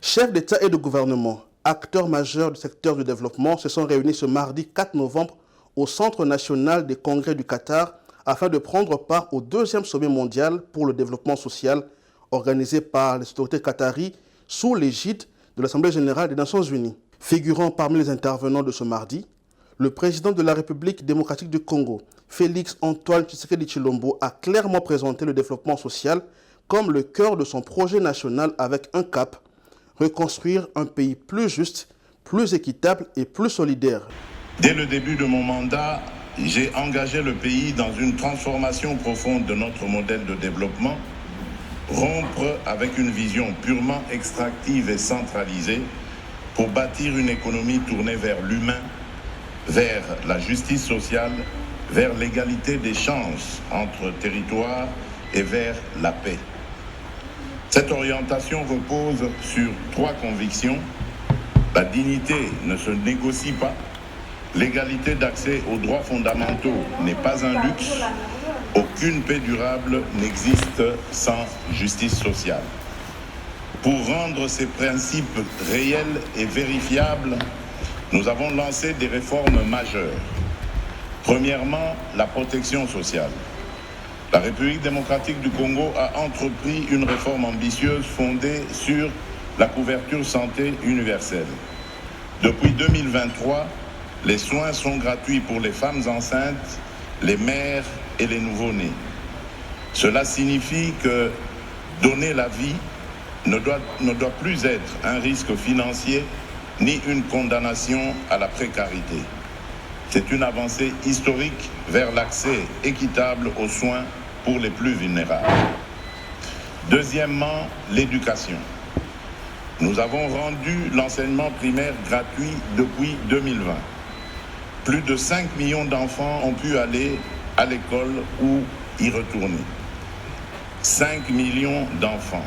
Chefs d'État et de gouvernement, acteurs majeurs du secteur du développement se sont réunis ce mardi 4 novembre au Centre national des congrès du Qatar afin de prendre part au deuxième sommet mondial pour le développement social organisé par les autorités qataries sous l'égide de l'Assemblée générale des Nations unies. Figurant parmi les intervenants de ce mardi, le président de la République démocratique du Congo, Félix Antoine Tshisekedi Tshilombo, a clairement présenté le développement social comme le cœur de son projet national avec un cap: reconstruire un pays plus juste, plus équitable et plus solidaire. Dès le début de mon mandat, j'ai engagé le pays dans une transformation profonde de notre modèle de développement, rompre avec une vision purement extractive et centralisée pour bâtir une économie tournée vers l'humain, vers la justice sociale, vers l'égalité des chances entre territoires et vers la paix. Cette orientation repose sur 3 convictions. La dignité ne se négocie pas. L'égalité d'accès aux droits fondamentaux n'est pas un luxe. Aucune paix durable n'existe sans justice sociale. Pour rendre ces principes réels et vérifiables, nous avons lancé des réformes majeures. Premièrement, la protection sociale. La République démocratique du Congo a entrepris une réforme ambitieuse fondée sur la couverture santé universelle. Depuis 2023, les soins sont gratuits pour les femmes enceintes, les mères et les nouveau-nés. Cela signifie que donner la vie ne doit plus être un risque financier ni une condamnation à la précarité. C'est une avancée historique vers l'accès équitable aux soins pour les plus vulnérables. Deuxièmement, l'éducation. Nous avons rendu l'enseignement primaire gratuit depuis 2020. Plus de 5 millions d'enfants ont pu aller à l'école ou y retourner. 5 millions d'enfants.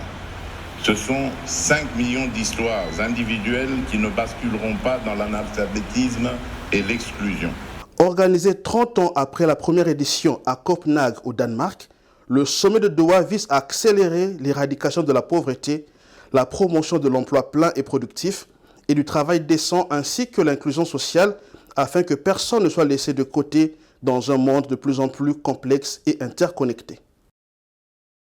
Ce sont 5 millions d'histoires individuelles qui ne basculeront pas dans l'analphabétisme et l'exclusion. Organisé 30 ans après la première édition à Copenhague au Danemark, le sommet de Doha vise à accélérer l'éradication de la pauvreté, la promotion de l'emploi plein et productif et du travail décent ainsi que l'inclusion sociale afin que personne ne soit laissé de côté dans un monde de plus en plus complexe et interconnecté.